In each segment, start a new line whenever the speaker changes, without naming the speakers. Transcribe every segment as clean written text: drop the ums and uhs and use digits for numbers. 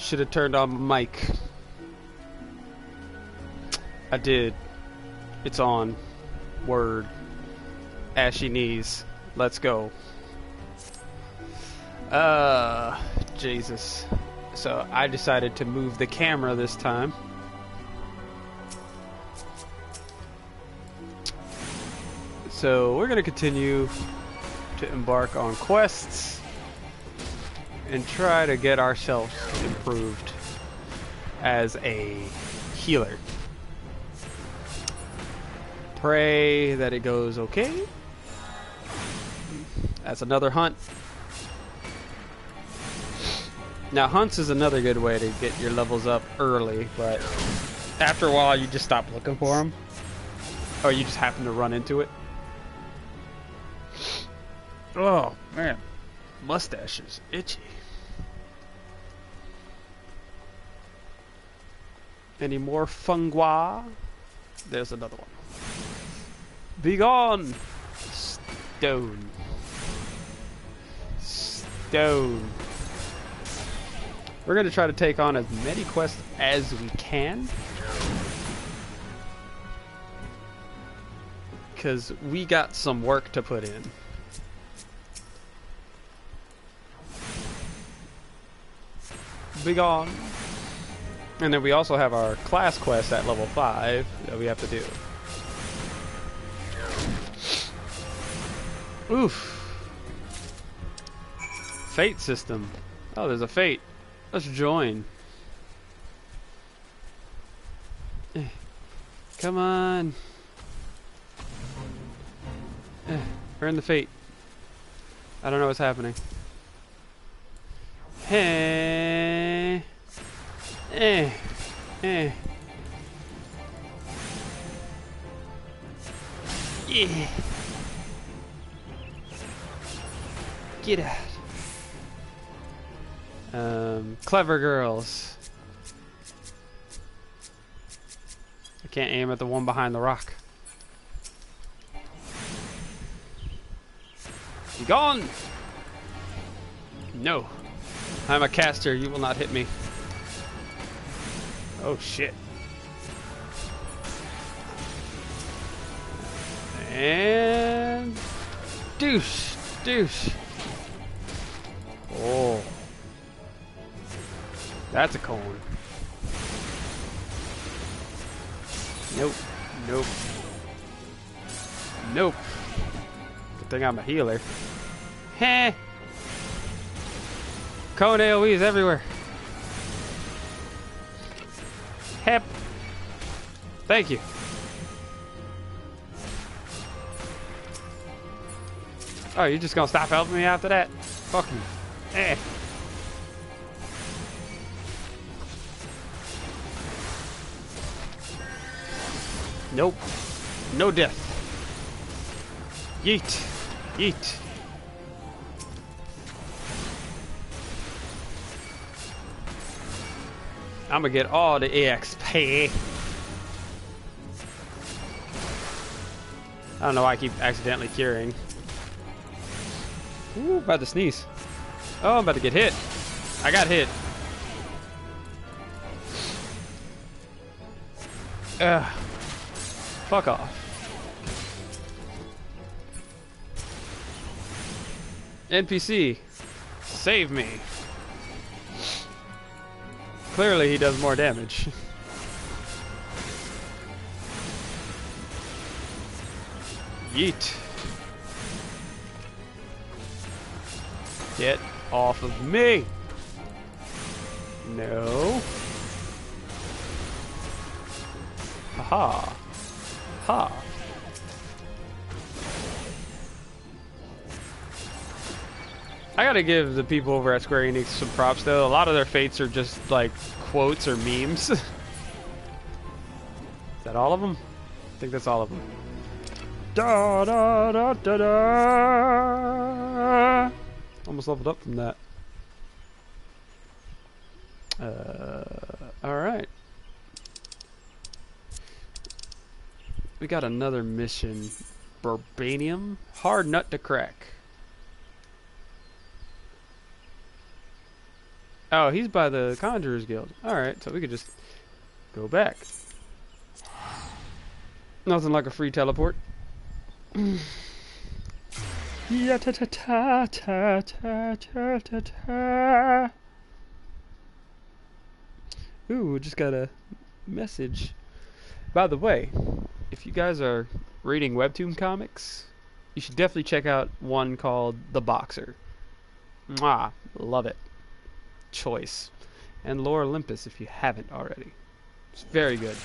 Should have turned on my mic. I did. It's on. Word. Ashy knees. Let's go. Jesus. So I decided to move the camera this time. So we're going to continue to embark on quests and try to get ourselves improved as a healer. Pray that it goes okay. That's another hunt. Now hunts is another good way to get your levels up early, but after a while you just stop looking for them, or you just happen to run into it. Oh man, mustache is itchy. Any more fungi? There's another one. Be gone! Stone. Stone. We're going to try to take on as many quests as we can, because we got some work to put in. Be gone. And then we also have our class quest at level 5 that we have to do. Oof. Fate system. Oh, there's a fate. Let's join. Come on. Earn the fate. I don't know what's happening. Hey. Yeah. Get out. Clever girls. I can't aim at the one behind the rock. Be gone! No. I'm a caster. You will not hit me. Oh shit. And douche. Oh. That's a cone. Nope. Good thing I'm a healer. Heh. Cone AoEs everywhere. Hep. Thank you. Oh, you're just gonna stop helping me after that? Fuck you. Eh. Nope. No death. Yeet. I'm gonna get all the EXP. I don't know why I keep accidentally curing. Ooh, about to sneeze. Oh, I'm about to get hit. I got hit. Fuck off. NPC, save me. Clearly he does more damage. Yeet. Get off of me. No. Haha. Ha. I gotta give the people over at Square Enix some props though. A lot of their fates are just like quotes or memes. Is that all of them? I think that's all of them. Da da da da da. Almost leveled up from that. Alright. We got another mission. Burbanium. Hard nut to crack. Oh, he's by the Conjurer's Guild. Alright, so we could just go back. Nothing like a free teleport. Yeah, ta ta ta ta ta ta ta ta. Ooh, just got a message. By the way, if you guys are reading webtoon comics, you should definitely check out one called The Boxer. Mwah, love it. Choice. And Lore Olympus if you haven't already. It's very good.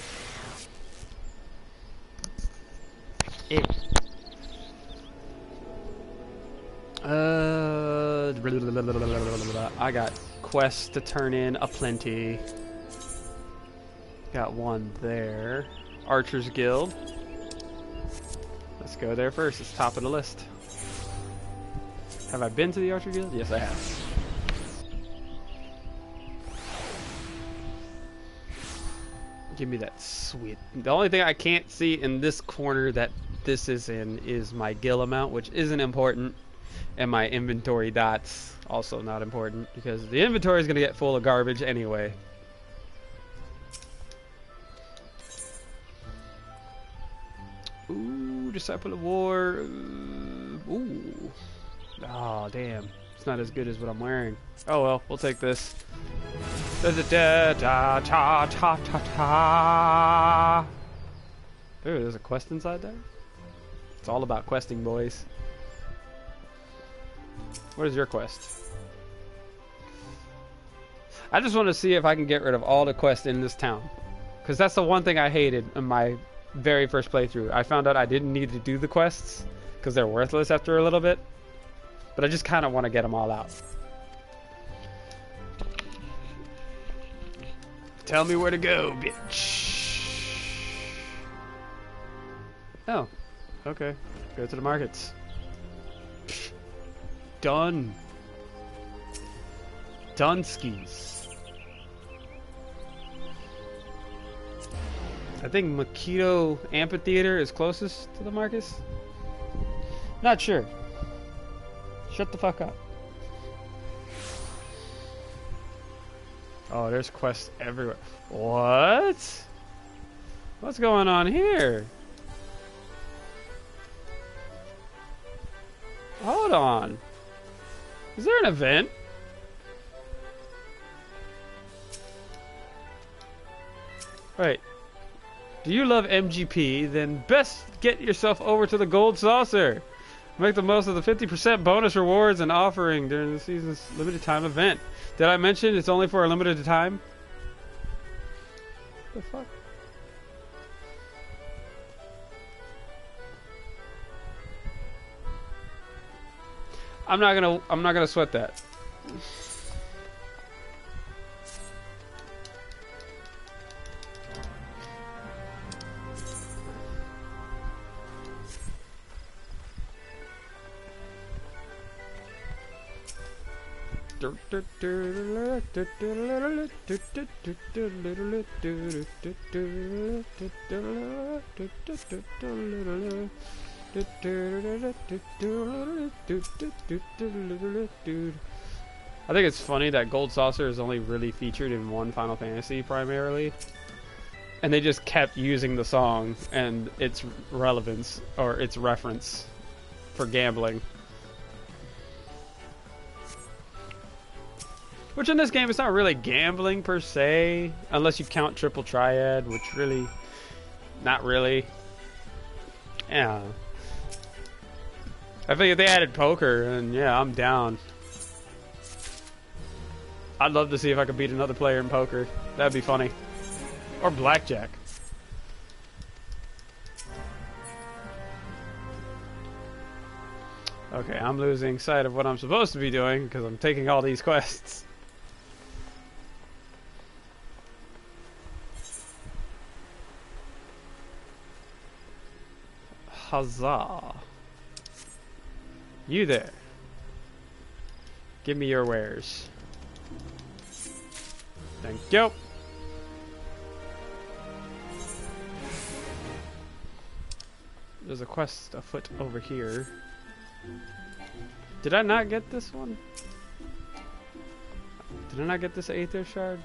I got quests to turn in aplenty. Got one there. Archer's Guild. Let's go there first. It's top of the list. Have I been to the Archer Guild? Yes, I have. Give me that sweet. The only thing I can't see in this corner that this is in is my gil amount, which isn't important, and my inventory dots, also not important, because the inventory is going to get full of garbage anyway. Ooh, Disciple of War. Ooh. Oh, damn. It's not as good as what I'm wearing. Oh well, we'll take this. Da da da da ta ta ta ta. Ooh, there's a quest inside there? It's all about questing, boys. What is your quest? I just want to see if I can get rid of all the quests in this town. Because that's the one thing I hated in my very first playthrough. I found out I didn't need to do the quests because they're worthless after a little bit. But I just kind of want to get them all out. Tell me where to go, bitch. Oh, okay. Go to the markets. Done. Dunskies. I think Makito Amphitheater is closest to the markets. Not sure. Shut the fuck up. Oh, there's quests everywhere. What? What's going on here? Hold on. Is there an event? Wait. Do you love MGP? Then best get yourself over to the Gold Saucer. Make the most of the 50% bonus rewards and offering during the season's limited time event. Did I mention it's only for a limited time? What the fuck? I'm not gonna sweat that. I think it's funny that Gold Saucer is only really featured in one Final Fantasy primarily, and they just kept using the song and its relevance or its reference for gambling. Which in this game, it's not really gambling per se, unless you count Triple Triad, which really, not really. Yeah. I think if they added poker, then yeah, I'm down. I'd love to see if I could beat another player in poker. That'd be funny. Or blackjack. Okay, I'm losing sight of what I'm supposed to be doing because I'm taking all these quests. Huzzah. You there. Give me your wares. Thank you. There's a quest afoot over here. Did I not get this one? Didn't I get this Aether Shard?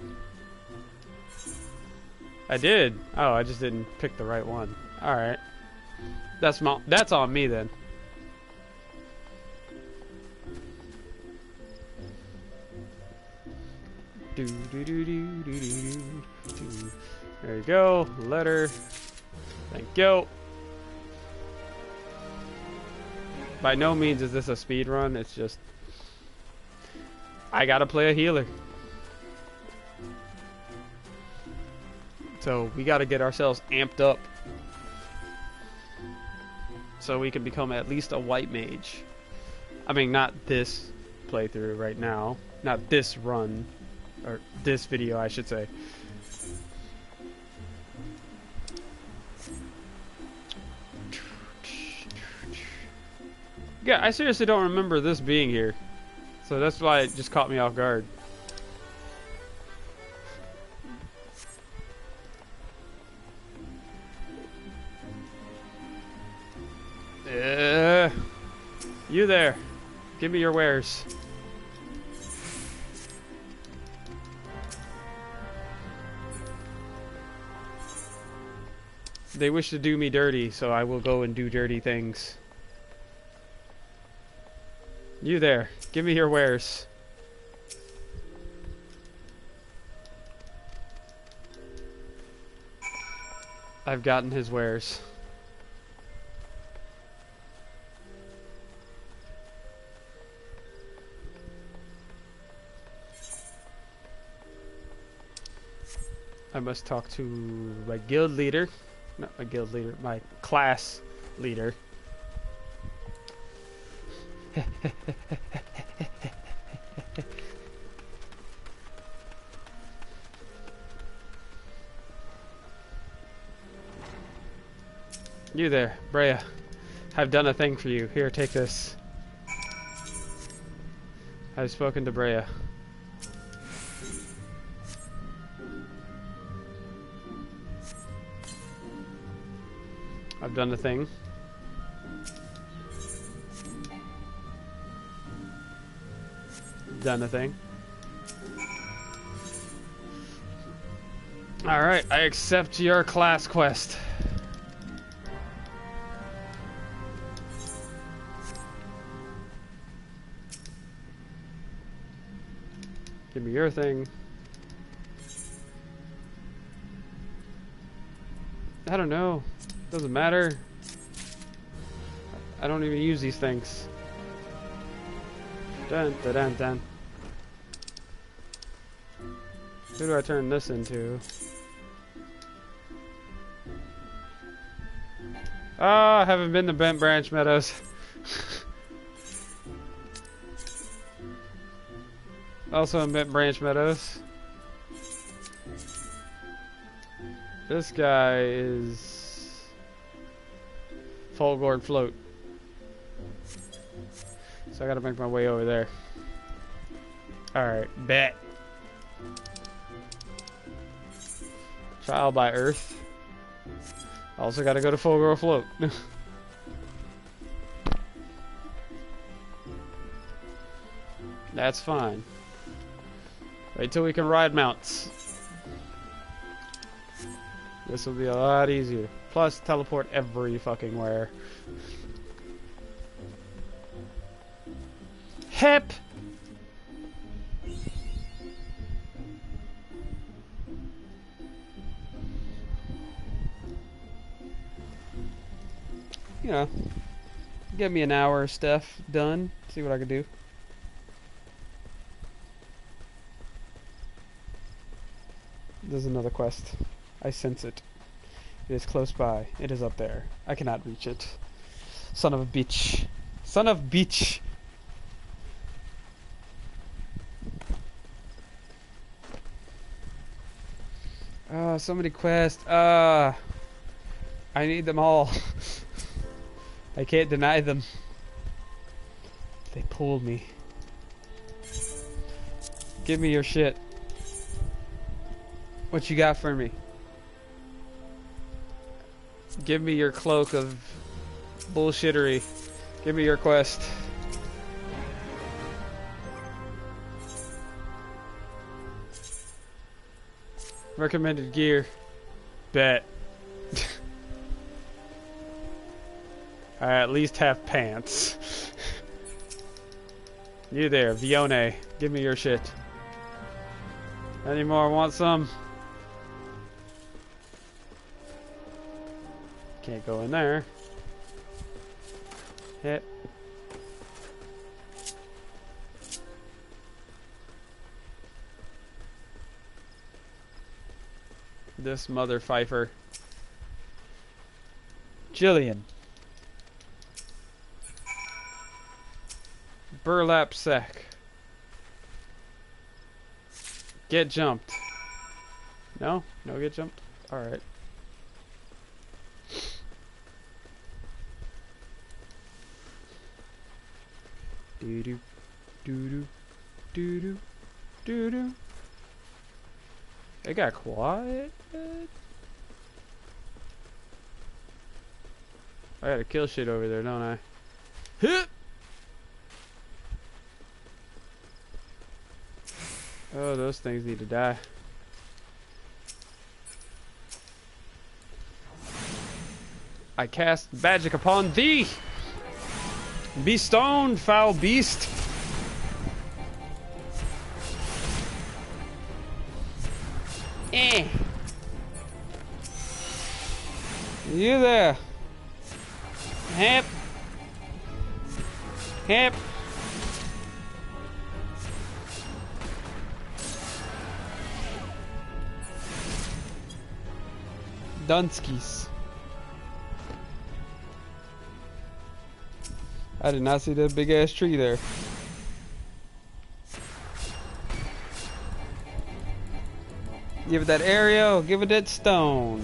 I did. Oh, I just didn't pick the right one. Alright. That's on me then. Do do do do do do do. There you go. Letter. Thank you. By no means is this a speed run. It's just I gotta play a healer. So we gotta get ourselves amped up so we can become at least a white mage. I mean, not this playthrough right now. Not this run. Or this video, I should say. Yeah, I seriously don't remember this being here. So that's why it just caught me off guard. You there. Give me your wares. They wish to do me dirty, so I will go and do dirty things. You there. Give me your wares. I've gotten his wares. I must talk to my guild leader. Not my guild leader, my class leader. You there, Brea. I've done a thing for you. Here, take this. I've spoken to Brea. I've done a thing. Done a thing. Alright, I accept your class quest. Give me your thing. I don't know. Doesn't matter. I don't even use these things. Dun dun dun dun. Who do I turn this into? Ah, I haven't been to Bent Branch Meadows. Also in Bent Branch Meadows. This guy is Folgord Float. So I gotta make my way over there. Alright, bet. Trial by Earth. Also gotta go to Folgord Float. That's fine. Wait till we can ride mounts. This will be a lot easier. Plus, teleport every fucking where. Hep! You know, give me an hour of stuff done. See what I can do. There's another quest. I sense it. It is close by. It is up there. I cannot reach it. Son of a bitch. Son of bitch. So many quests. I need them all. I can't deny them. They pulled me. Give me your shit. What you got for me? Give me your cloak of bullshittery. Give me your quest. Recommended gear. Bet. I at least have pants. You there, Vione. Give me your shit. Any more? Want some? Can't go in there. Hit. This mother fifer. Jillian. Burlap sack. Get jumped. No? No get jumped? Alright. Doo-doo. Doo-doo. Doo-doo. Doo-doo. It got quiet. I gotta kill shit over there, don't I? Hit! Oh, those things need to die. I cast magic upon thee! Be stoned, foul beast! Eh! You there! Hep! Hep! Dunskies. I did not see that big ass tree there. Give it that arrow, give it that stone.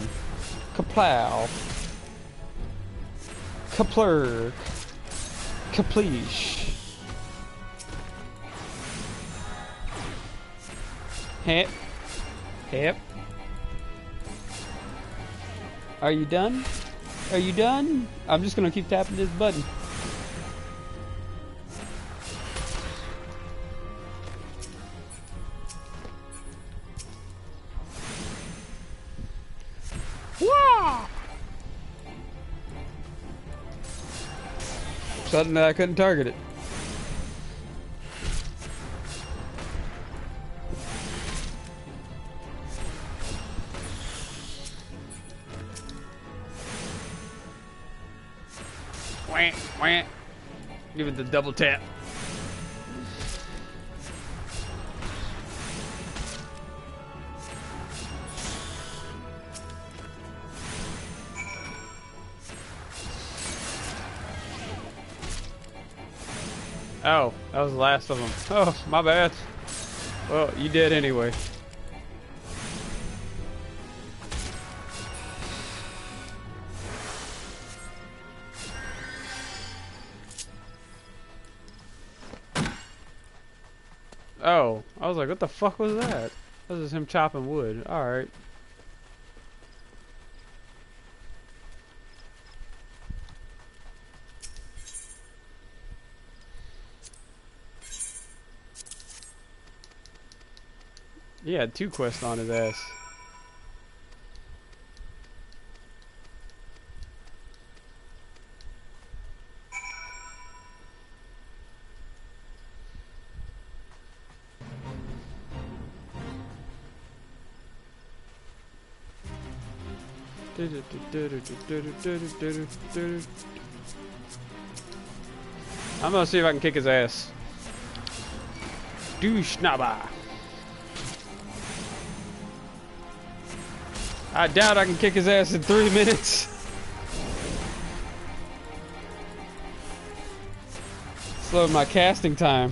Kaplow. Kaplur. Kapleesh. Hep. Hep. Are you done? Are you done? I'm just gonna keep tapping this button. Wah! Suddenly I couldn't target it. Wah, wah. Give it the double tap. Oh, that was the last of them. Oh, my bad. Well, you did anyway. Oh, I was like, what the fuck was that? That was just him chopping wood. Alright. He had 2 quests on his ass. I'm gonna see if I can kick his ass. Douche-naba. I doubt I can kick his ass in 3 minutes. Slowed my casting time.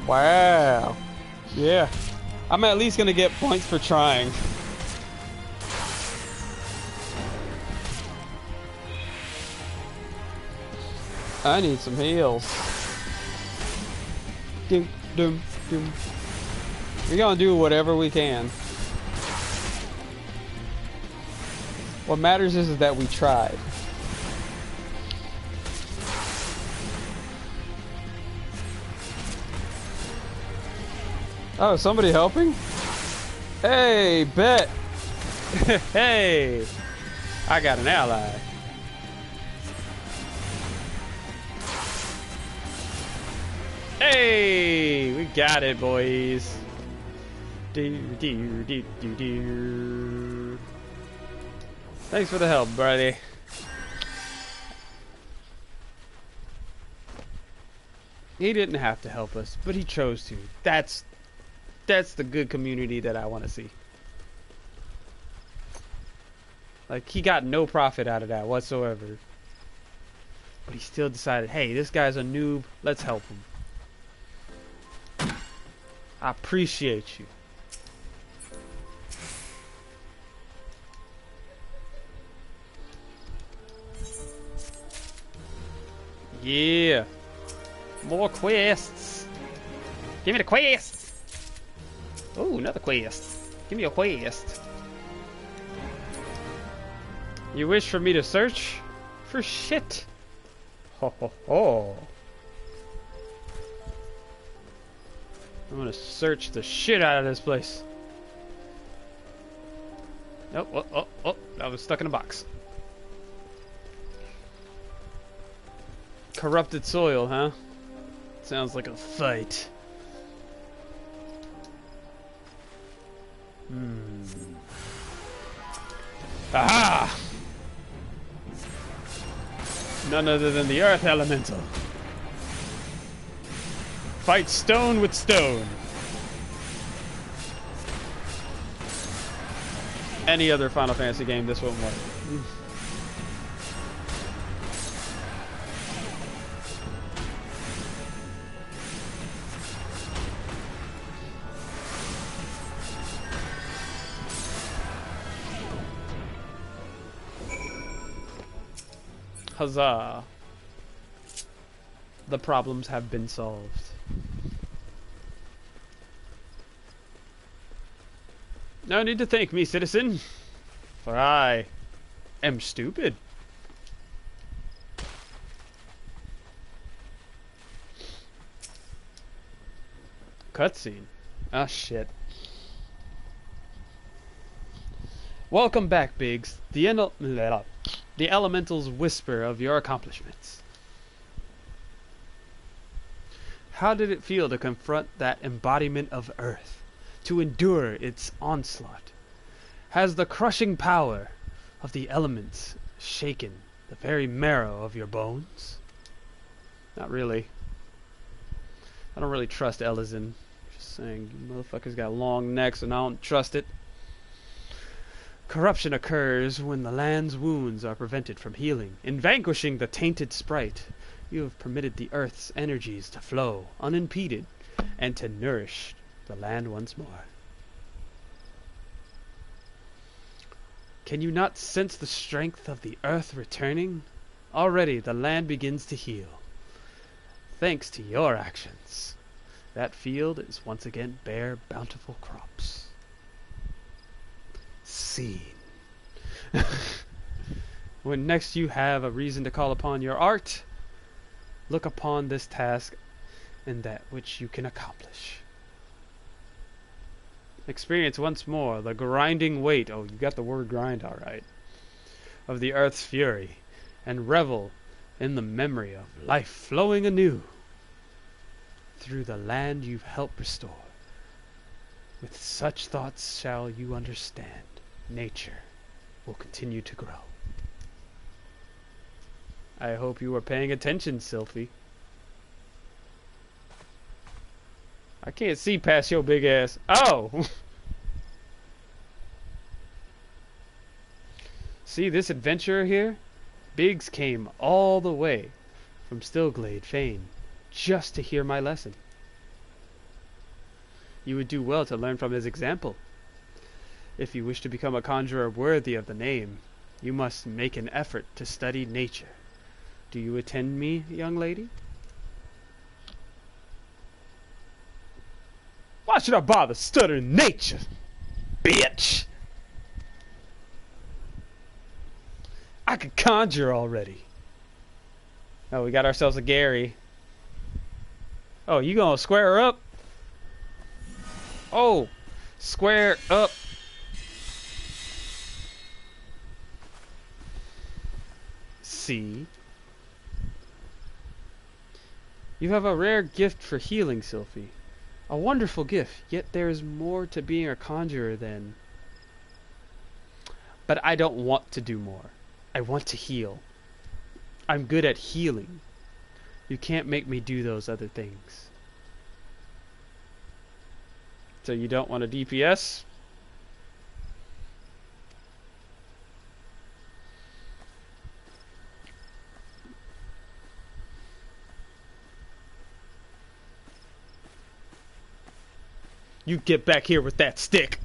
Wow. Yeah. I'm at least gonna get points for trying. I need some heals. Doom, doom, doom. We're gonna do whatever we can. What matters is that we tried. Oh, somebody helping? Hey, bet. Hey, I got an ally. Hey, we got it, boys. Thanks for the help, buddy. He didn't have to help us, but he chose to. That's the good community that I want to see. Like, he got no profit out of that whatsoever. But he still decided, hey, this guy's a noob, let's help him. I appreciate you. Yeah. More quests. Give me the quest. Oh, another quest. Give me a quest. You wish for me to search for shit? Ho ho ho. I'm gonna search the shit out of this place. Nope, oh, I was stuck in a box. Corrupted soil, huh? Sounds like a fight. Aha! None other than the earth elemental. Fight stone with stone. Any other Final Fantasy game, this won't work. Huzzah. The problems have been solved. No need to thank me, citizen, for I am stupid. Cutscene. Ah, shit. Welcome back, Biggs. The elementals whisper of your accomplishments. How did it feel to confront that embodiment of Earth? To endure its onslaught? Has the crushing power of the elements shaken the very marrow of your bones? Not really. I don't really trust Ellison. Just saying, you motherfuckers got long necks and I don't trust it. Corruption occurs when the land's wounds are prevented from healing. In vanquishing the tainted sprite, you have permitted the earth's energies to flow unimpeded and to nourish the land once more. Can you not sense the strength of the earth returning? Already the land begins to heal. Thanks to your actions, that field is once again bare bountiful crops. Scene. When next you have a reason to call upon your art, look upon this task and that which you can accomplish. Experience once more the grinding weight, oh, you got the word grind all right, of the earth's fury, and revel in the memory of life flowing anew through the land you've helped restore. With such thoughts shall you understand nature will continue to grow. I hope you were paying attention, Sylphie. I can't see past your big ass. Oh! See this adventurer here? Biggs came all the way from Stillglade Fane just to hear my lesson. You would do well to learn from his example. If you wish to become a conjurer worthy of the name, you must make an effort to study nature. Do you attend me, young lady? Why should I bother studying nature, bitch? I could conjure already. Oh, we got ourselves a Gary. Oh, you gonna square her up? Oh! Square up! See? You have a rare gift for healing, Sylphie. A wonderful gift, yet there is more to being a conjurer than... But I don't want to do more. I want to heal. I'm good at healing. You can't make me do those other things. So you don't want a DPS? You get back here with that stick!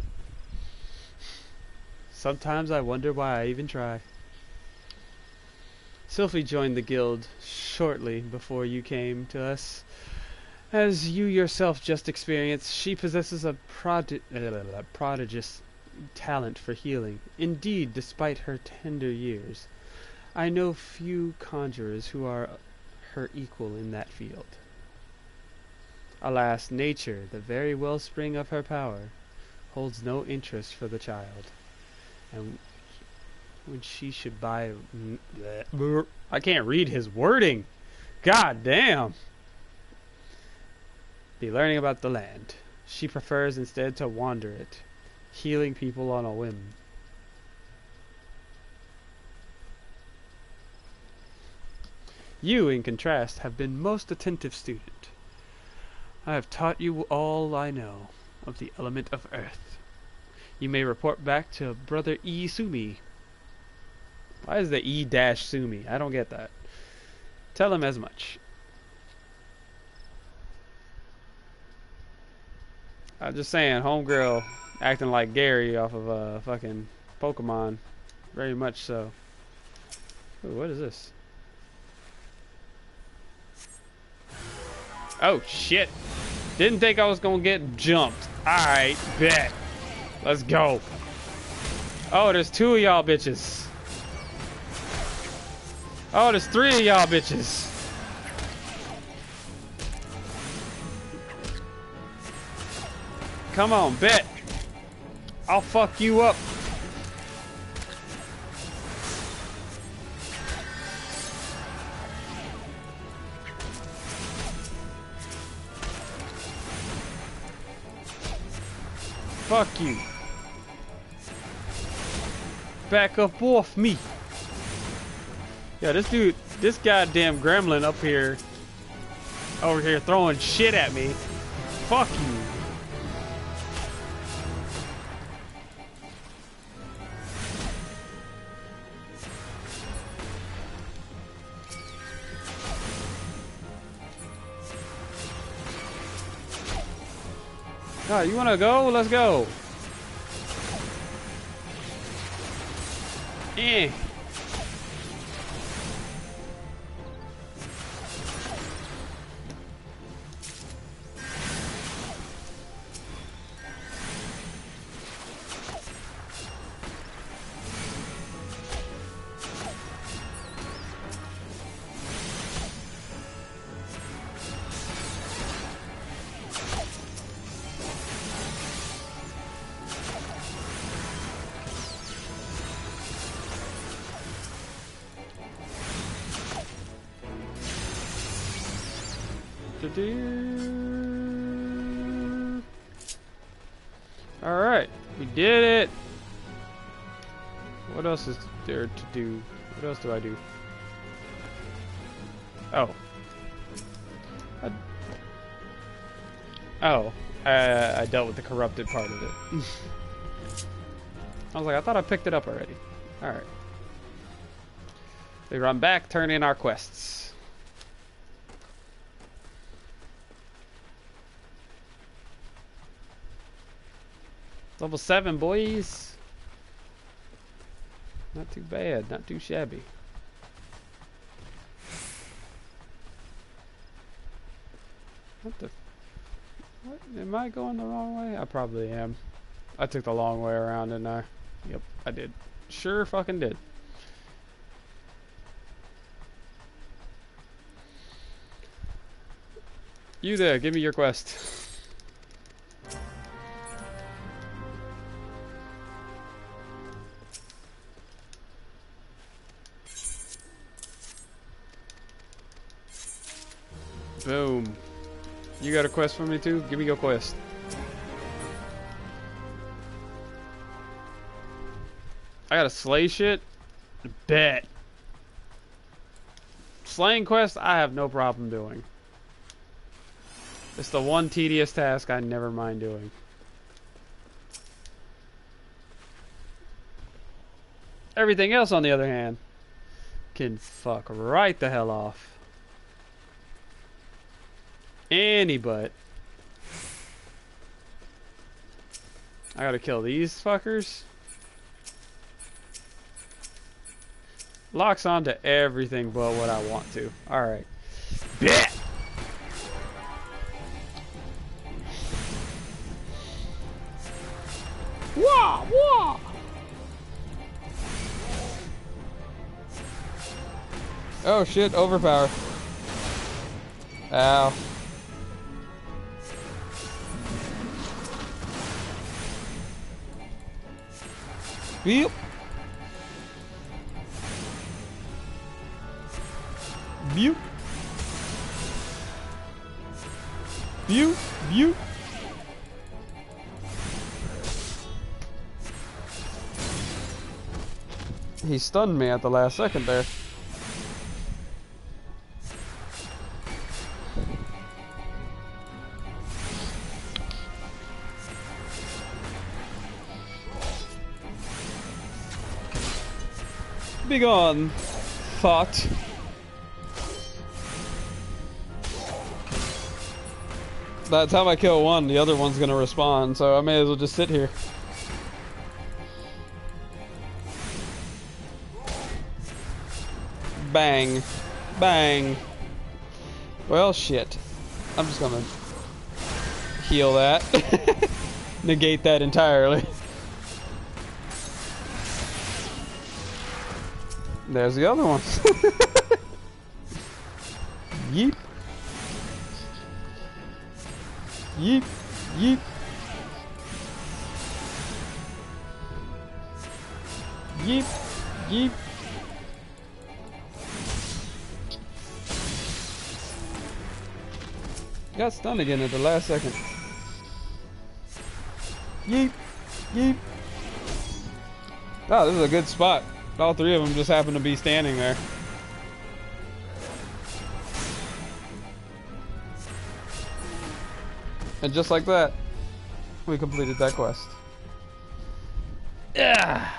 Sometimes I wonder why I even try. Sylphie joined the guild shortly before you came to us. As you yourself just experienced, she possesses a prodigious talent for healing. Indeed, despite her tender years, I know few conjurers who are her equal in that field. Alas, nature, the very wellspring of her power, holds no interest for the child. And when she should buy... I can't read his wording! God damn! Be learning about the land. She prefers instead to wander it, healing people on a whim. You, in contrast, have been most attentive student. I have taught you all I know of the element of earth. You may report back to Brother E. Sumi. Why is the E dash Sumi? I don't get that. Tell him as much. I'm just saying, homegirl acting like Gary off of fucking Pokemon. Very much so. Ooh, what is this? Oh shit. Didn't think I was gonna get jumped. Alright, bet. Let's go. Oh, there's 2 of y'all bitches. Oh, there's 3 of y'all bitches. Come on, bet. I'll fuck you up. Fuck you. Back up off me. Yeah, this dude, this goddamn gremlin up here, over here throwing shit at me. Fuck you. Oh, you wanna go? Let's go. Eh. Alright, we did it. What else is there to do? What else do I do? Oh. I dealt with the corrupted part of it. I was like, I thought I picked it up already. Alright. We run back, turn in our quests. Level 7, boys. Not too bad, not too shabby. What the? What? Am I going the wrong way? I probably am. I took the long way around, didn't I? Yep, I did. Sure fucking did. You there, give me your quest. Boom. You got a quest for me too? Give me your quest. I gotta slay shit? Bet. Slaying quest, I have no problem doing. It's the one tedious task I never mind doing. Everything else, on the other hand, can fuck right the hell off. Any butt. I gotta kill these fuckers. Locks onto everything but what I want to. Alright. Bet! Wah! Wah! Oh shit, overpower. Ow. Beep. Beep. Beep. Beep. He stunned me at the last second there. Be gone, thought. By the time I kill one, the other one's gonna respawn, so I may as well just sit here. Bang. Bang. Well, shit. I'm just gonna heal that. Negate that entirely. There's the other one. Yeep. Yeep. Yeep. Yeep. Yeep. Got stunned again at the last second. Yeep. Yeep. Oh, this is a good spot. All three of them just happen to be standing there. And just like that, we completed that quest. Yeah.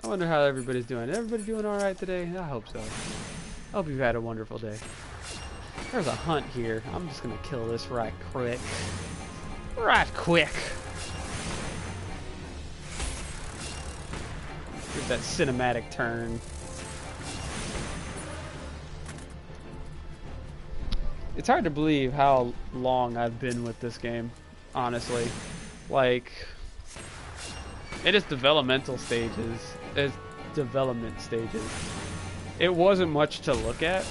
I wonder how everybody's doing. Everybody doing all right today? I hope so. I hope you've had a wonderful day. There's a hunt here. I'm just gonna kill this right quick. Right quick. Get that cinematic turn. It's hard to believe how long I've been with this game, honestly. Like, it is developmental stages. It's development stages. It wasn't much to look at.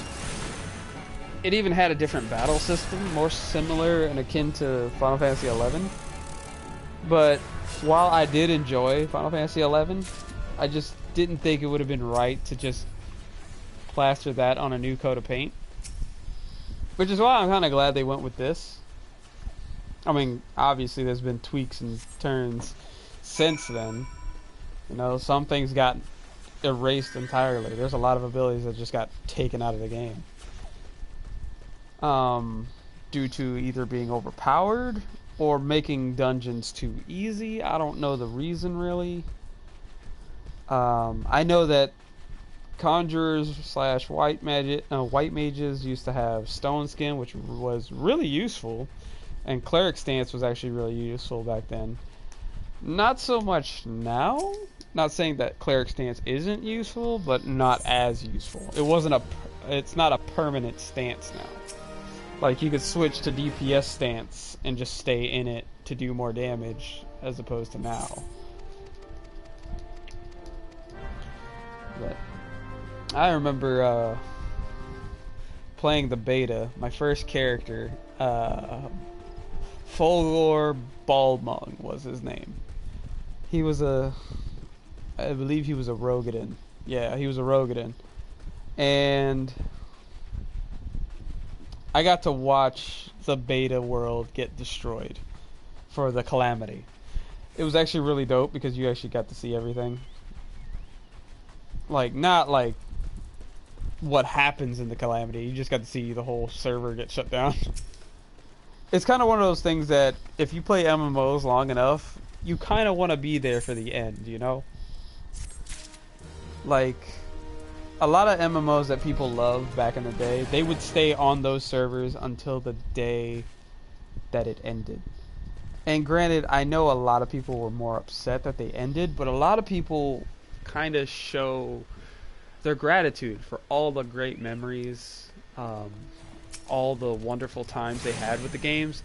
It even had a different battle system, more similar and akin to Final Fantasy XI. But while I did enjoy Final Fantasy XI, I just didn't think it would have been right to just plaster that on a new coat of paint. Which is why I'm kind of glad they went with this. I mean, obviously there's been tweaks and turns since then. You know, some things got erased entirely. There's a lot of abilities that just got taken out of the game. Due to either being overpowered or making dungeons too easy. I don't know the reason really. I know that conjurers / white mages used to have stone skin, which was really useful, and cleric stance was actually really useful back then. Not so much now. Not saying that cleric stance isn't useful, but not as useful. It's not a permanent stance now. Like, you could switch to DPS stance and just stay in it to do more damage, as opposed to now. But I remember playing the beta. My first character, Fulgor Balmung was his name. He was a I believe he was a Rogadin. Yeah, he was a Rogadin. And I got to watch the beta world get destroyed for the Calamity. It was actually really dope because you actually got to see everything. Like, not like what happens in the Calamity. You just got to see the whole server get shut down. It's kind of one of those things that if you play MMOs long enough, you kind of want to be there for the end, you know? Like, a lot of MMOs that people loved back in the day, they would stay on those servers until the day that it ended. And granted, I know a lot of people were more upset that they ended, but a lot of people kind of show their gratitude for all the great memories, all the wonderful times they had with the games,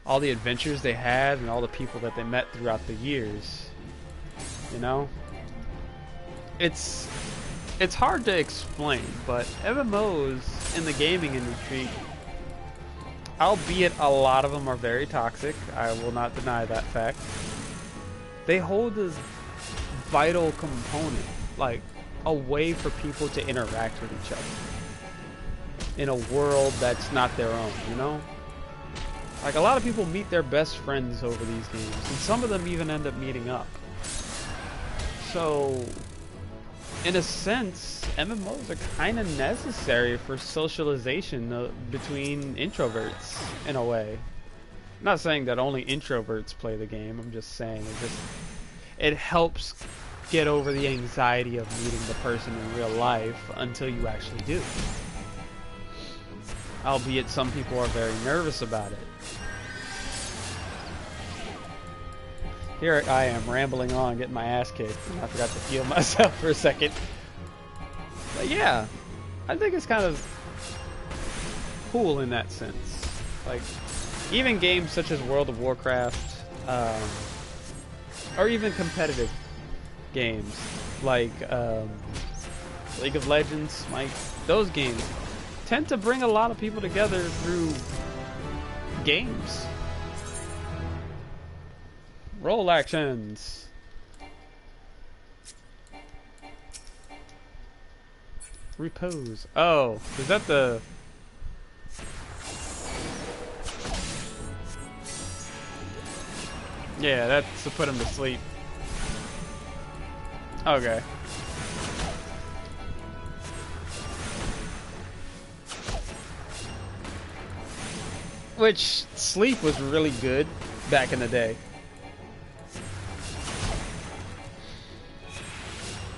all the adventures they had, and all the people that they met throughout the years. You know? It's hard to explain, but MMOs in the gaming industry, albeit a lot of them are very toxic, I will not deny that fact, they hold this vital component, like a way for people to interact with each other in a world that's not their own, you know? Like, a lot of people meet their best friends over these games, and some of them even end up meeting up. So, in a sense, MMOs are kind of necessary for socialization between introverts, in a way. I'm not saying that only introverts play the game, I'm just saying it helps get over the anxiety of meeting the person in real life until you actually do. Albeit some people are very nervous about it. Here I am rambling on, getting my ass kicked, and I forgot to heal myself for a second. But yeah, I think it's kind of cool in that sense. Like, even games such as World of Warcraft, or even competitive games like League of Legends, like those games tend to bring a lot of people together through games. Roll actions. Repose. Oh, is that the... Yeah, that's to put him to sleep. Okay. Which, sleep was really good back in the day.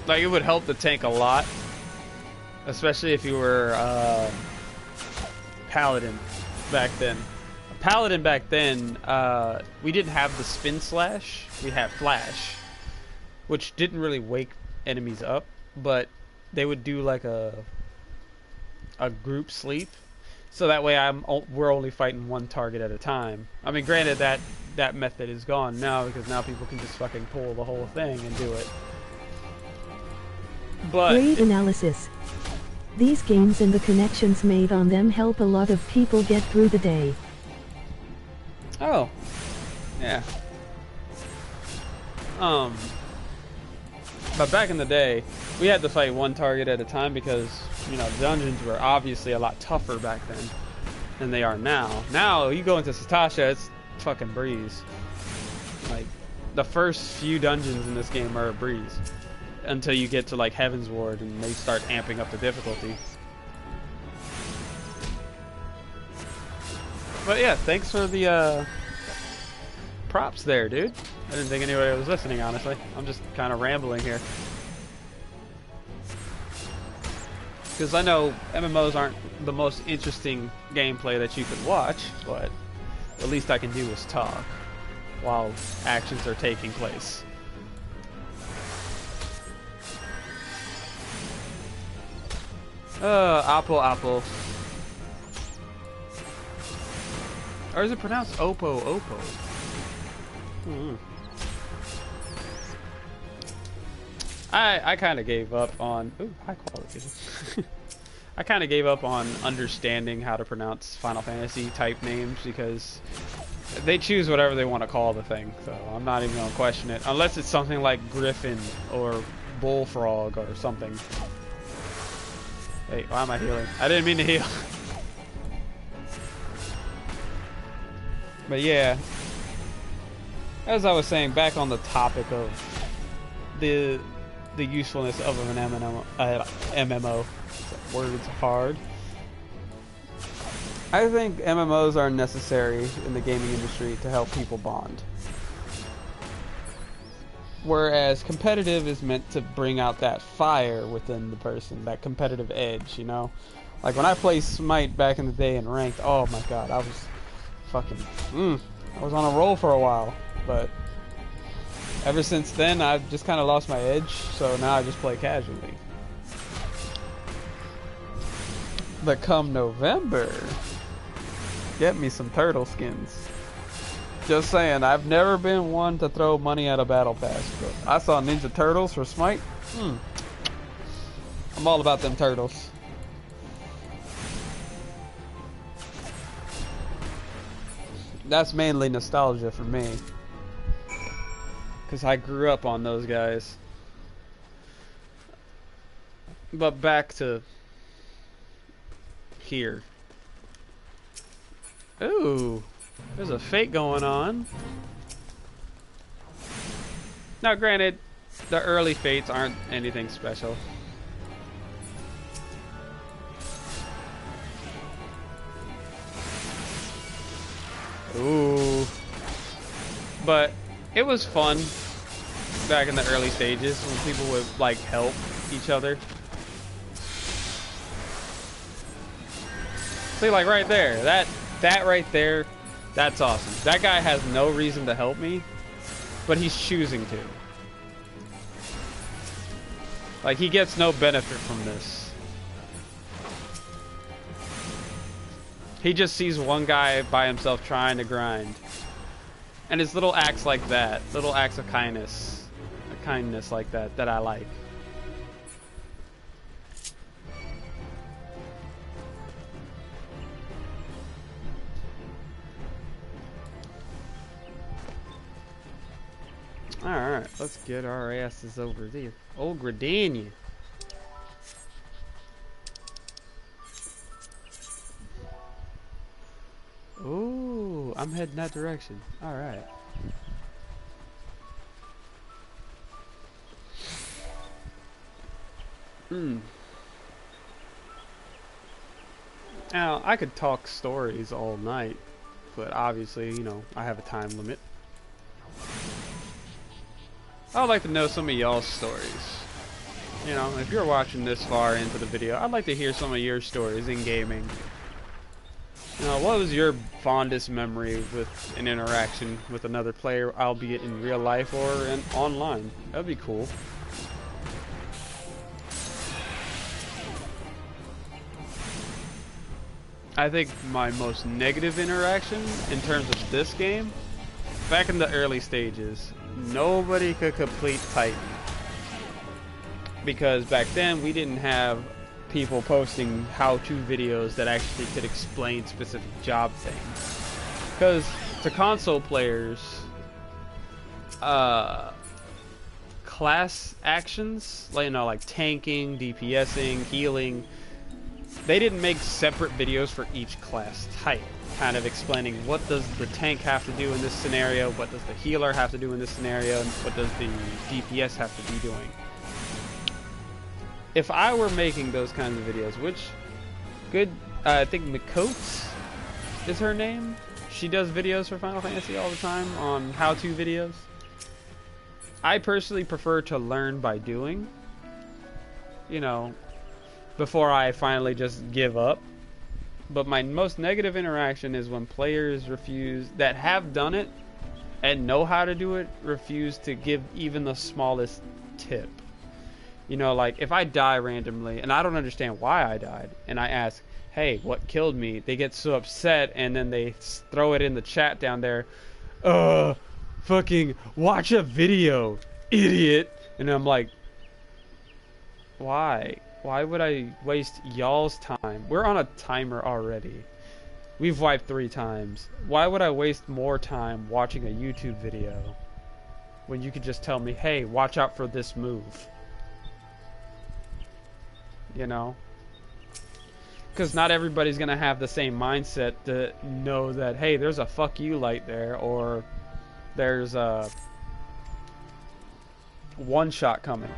Like, it would help the tank a lot. Especially if you were Paladin back then. Paladin back then, we didn't have the spin slash, we had flash, which didn't really wake enemies up, but they would do like a group sleep, so that way we're only fighting one target at a time. I mean, granted that method is gone now because now people can just fucking pull the whole thing and do it. But
great analysis. These games and the connections made on them help a lot of people get through the day.
Oh, yeah. But back in the day, we had to fight one target at a time because, you know, dungeons were obviously a lot tougher back then than they are now. Now, you go into Satasha, it's fucking breeze. Like, the first few dungeons in this game are a breeze. Until you get to, like, Heaven's Ward and they start amping up the difficulty. But yeah, thanks for the props there, dude. I didn't think anybody was listening, honestly. I'm just kind of rambling here. Because I know MMOs aren't the most interesting gameplay that you could watch, but the least I can do is talk while actions are taking place. Apple. Or is it pronounced Oppo? I kind of gave up on... Ooh, high quality. I kind of gave up on understanding how to pronounce Final Fantasy type names because They choose whatever they want to call the thing, so I'm not even gonna question it. Unless it's something like Griffin or Bullfrog or something. Wait, why am I healing? I didn't mean to heal. But yeah, as I was saying, back on the topic of the usefulness of an MMO. Words hard. I think MMOs are necessary in the gaming industry to help people bond. Whereas competitive is meant to bring out that fire within the person, that competitive edge, you know? Like when I played Smite back in the day and ranked, oh my god, I was fucking, I was on a roll for a while. But ever since then, I've just kind of lost my edge, so now I just play casually. But come November, get me some turtle skins. Just saying, I've never been one to throw money at a battle pass, but I saw Ninja Turtles for Smite. I'm all about them turtles. That's mainly nostalgia for me, because I grew up on those guys. But back to here. Ooh, there's a fate going on. Now granted, the early fates aren't anything special. Ooh. But it was fun back in the early stages when people would like help each other. See, like right there, that right there, that's awesome. That guy has no reason to help me, but he's choosing to. Like, he gets no benefit from this. He just sees one guy by himself trying to grind. And it's little acts like that, little acts of kindness, like that, that I like. Alright, let's get our asses over there. Old Gradania. Ooh, I'm heading that direction. Alright. Now, I could talk stories all night, but obviously, you know, I have a time limit. I would like to know some of y'all's stories. You know, if you're watching this far into the video, I'd like to hear some of your stories in gaming. You know, what was your fondest memory with an interaction with another player, albeit in real life or online? That'd be cool. I think my most negative interaction in terms of this game, back in the early stages, nobody could complete Titan. Because back then we didn't have people posting how-to videos that actually could explain specific job things. Because to console players, class actions, like, you know, like tanking, DPSing, healing, they didn't make separate videos for each class type, kind of explaining what does the tank have to do in this scenario, what does the healer have to do in this scenario, and what does the DPS have to be doing. If I were making those kinds of videos, which I think Mikotes is her name. She does videos for Final Fantasy all the time on how-to videos. I personally prefer to learn by doing, you know, before I finally just give up. But my most negative interaction is when players refuse, that have done it and know how to do it, refuse to give even the smallest tip. You know, like, if I die randomly, and I don't understand why I died, and I ask, hey, what killed me? They get so upset, and then they throw it in the chat down there. Fucking watch a video, idiot. And I'm like, why? Why would I waste y'all's time? We're on a timer already. We've wiped 3 times. Why would I waste more time watching a YouTube video when you could just tell me, hey, watch out for this move? You know? Because not everybody's going to have the same mindset to know that, hey, there's a fuck you light there, or there's a one shot coming.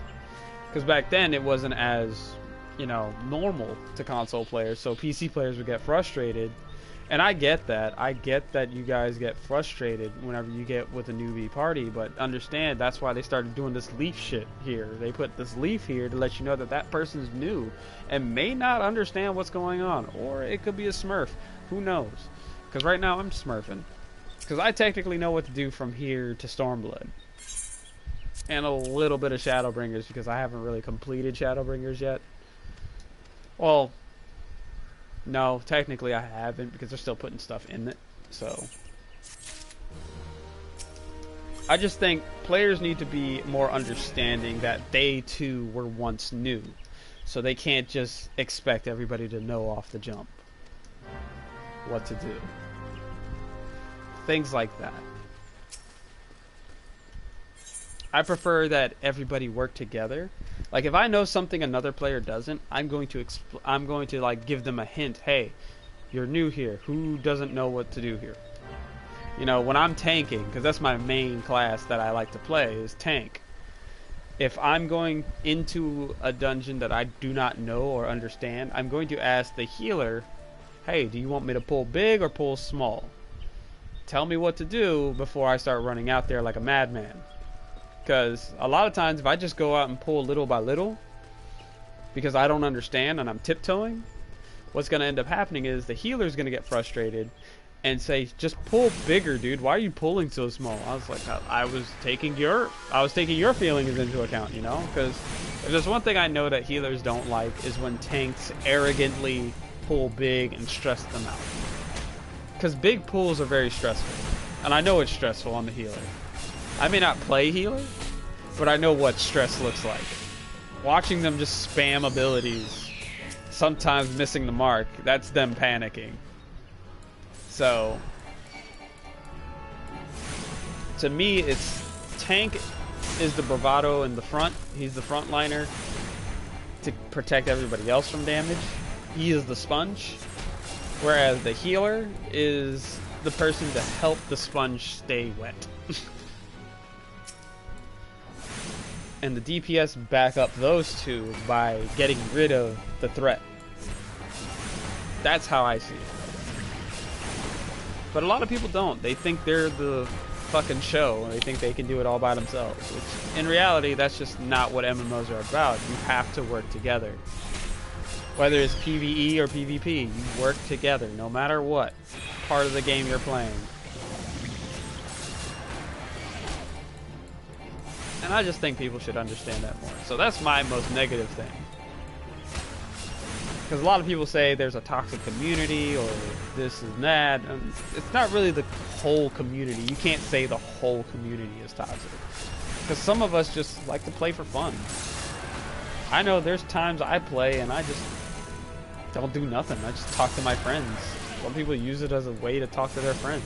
Because back then it wasn't as, you know, normal to console players, so PC players would get frustrated. And I get that. I get that you guys get frustrated whenever you get with a newbie party, but understand that's why they started doing this leaf shit here. They put this leaf here to let you know that that person's new and may not understand what's going on. Or it could be a smurf. Who knows? Because right now I'm smurfing. Because I technically know what to do from here to Stormblood. And a little bit of Shadowbringers because I haven't really completed Shadowbringers yet. Well, no, technically I haven't because they're still putting stuff in it. So I just think players need to be more understanding that they too were once new. So they can't just expect everybody to know off the jump what to do. Things like that. I prefer that everybody work together. Like if I know something another player doesn't, I'm going to like give them a hint. Hey, you're new here. Who doesn't know what to do here? You know, when I'm tanking, because that's my main class that I like to play is tank. If I'm going into a dungeon that I do not know or understand, I'm going to ask the healer, hey, do you want me to pull big or pull small? Tell me what to do before I start running out there like a madman. Because a lot of times if I just go out and pull little by little because I don't understand and I'm tiptoeing, what's going to end up happening is the healer's going to get frustrated and say, just pull bigger, dude. Why are you pulling so small? I was like, I was taking your feelings into account, you know? Because if there's one thing I know that healers don't like is when tanks arrogantly pull big and stress them out. Because big pulls are very stressful. And I know it's stressful on the healer. I may not play healer, but I know what stress looks like. Watching them just spam abilities, sometimes missing the mark, that's them panicking. So, to me, it's tank is the bravado in the front. He's the frontliner to protect everybody else from damage. He is the sponge, whereas the healer is the person to help the sponge stay wet. And the DPS back up those two by getting rid of the threat. That's how I see it. But a lot of people don't. They think they're the fucking show, and they think they can do it all by themselves. Which, in reality, that's just not what MMOs are about. You have to work together. Whether it's PvE or PvP, you work together, no matter what part of the game you're playing. And I just think people should understand that more. So that's my most negative thing. Because a lot of people say there's a toxic community or this and that. And it's not really the whole community. You can't say the whole community is toxic. Because some of us just like to play for fun. I know there's times I play and I just don't do nothing. I just talk to my friends. Some people use it as a way to talk to their friends.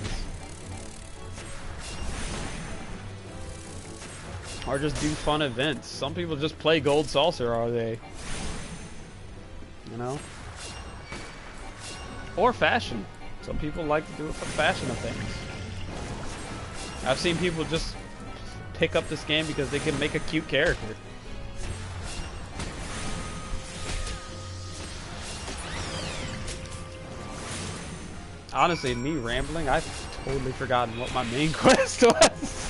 Or just do fun events. Some people just play Gold Saucer all day. You know? Or fashion. Some people like to do it for fashion of things. I've seen people just pick up this game because they can make a cute character. Honestly, me rambling, I've totally forgotten what my main quest was.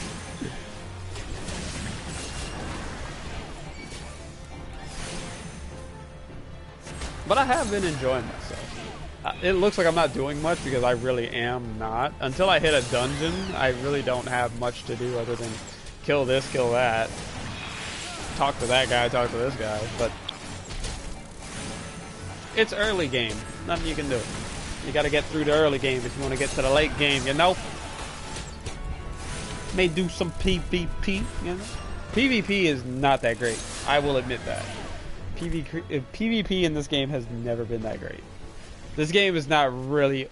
But I have been enjoying myself. It looks like I'm not doing much because I really am not. Until I hit a dungeon, I really don't have much to do other than kill this, kill that. Talk to that guy, talk to this guy. But it's early game. Nothing you can do. You gotta get through the early game if you want to get to the late game, you know? May do some PvP, you know? PvP is not that great. I will admit that. PvP in this game has never been that great. This game is not really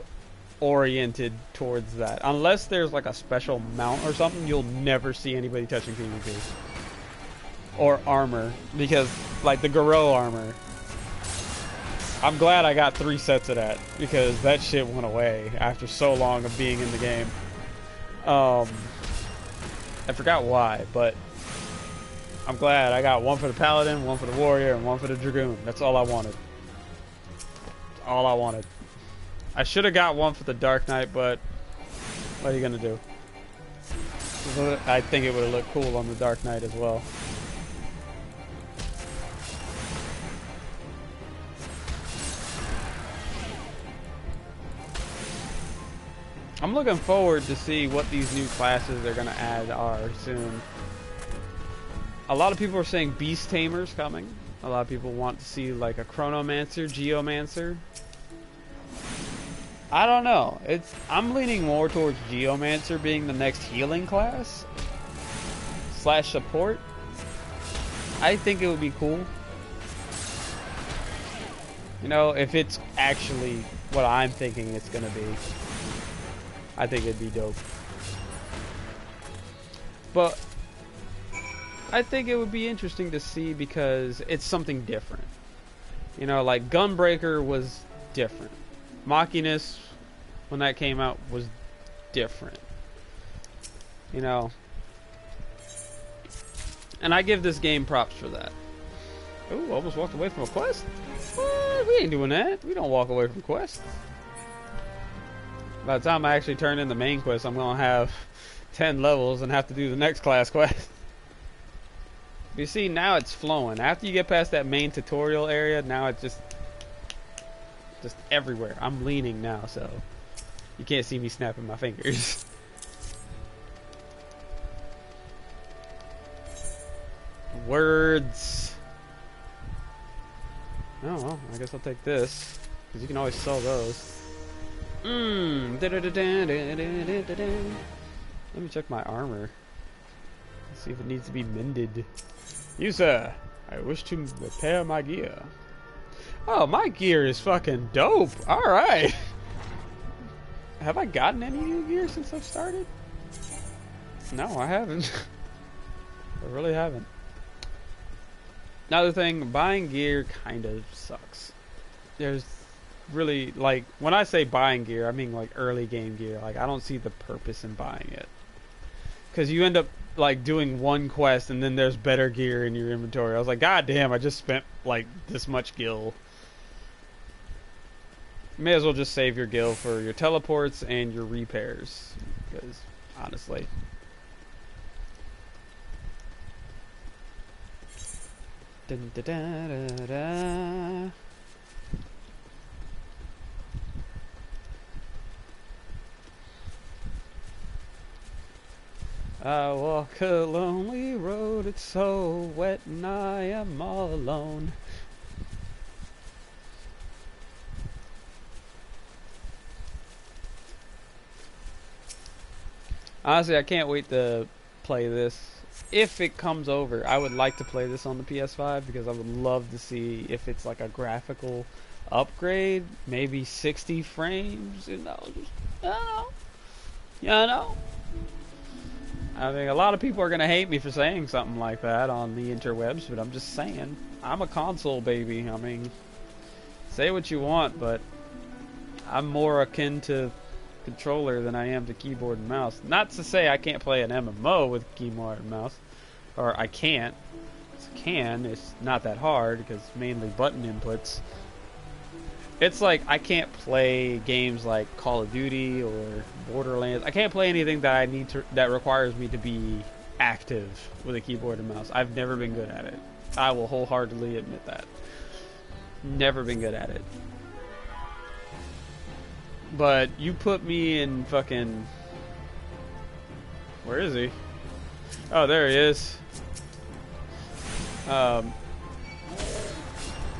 oriented towards that. Unless there's like a special mount or something, you'll never see anybody touching PvP. Or armor. Because, like, the Garou armor. I'm glad I got 3 sets of that. Because that shit went away after so long of being in the game. I forgot why, but I'm glad I got 1 for the Paladin, 1 for the Warrior, and 1 for the Dragoon. That's all I wanted. All I wanted. I should have got 1 for the Dark Knight, but what are you gonna do? I think it would have looked cool on the Dark Knight as well. I'm looking forward to see what these new classes they're gonna add are soon. A lot of people are saying Beast Tamer's coming. A lot of people want to see like a Chronomancer, Geomancer. I don't know. I'm leaning more towards Geomancer being the next healing class / support. I think it would be cool. You know, if it's actually what I'm thinking it's gonna be. I think it'd be dope. But I think it would be interesting to see because it's something different. You know, like Gunbreaker was different. Machinus, when that came out, was different. You know. And I give this game props for that. Ooh, almost walked away from a quest? What? We ain't doing that. We don't walk away from quests. By the time I actually turn in the main quest, I'm going to have 10 levels and have to do the next class quest. You see, now it's flowing. After you get past that main tutorial area, now it's just everywhere. I'm leaning now, so you can't see me snapping my fingers. Words. Oh, well, I guess I'll take this, because you can always sell those. Let me check my armor. See if it needs to be mended. You, sir, I wish to repair my gear. Oh, my gear is fucking dope. Alright. Have I gotten any new gear since I've started? No, I haven't. I really haven't. Another thing, buying gear kind of sucks. There's really, like, when I say buying gear, I mean like early game gear. Like, I don't see the purpose in buying it. Because you end up like doing one quest and then there's better gear in your inventory. I was like, god damn, I just spent like this much gil. You may as well just save your gil for your teleports and your repairs. Because, honestly. Dun, da, da, da, da. I walk a lonely road, it's so wet and I am all alone. Honestly, I can't wait to play this. If it comes over, I would like to play this on the PS5 because I would love to see if it's like a graphical upgrade, maybe 60 frames, you know, just, I don't know. You know? I mean, a lot of people are going to hate me for saying something like that on the interwebs, but I'm just saying. I'm a console baby. I mean, say what you want, but I'm more akin to controller than I am to keyboard and mouse. Not to say I can't play an MMO with keyboard and mouse. Or I can't. I can. It's not that hard because mainly button inputs. It's like I can't play games like Call of Duty or Borderlands. I can't play anything that that requires me to be active with a keyboard and mouse. I've never been good at it. I will wholeheartedly admit that. Never been good at it. But you put me in fucking... Where is he? Oh, there he is.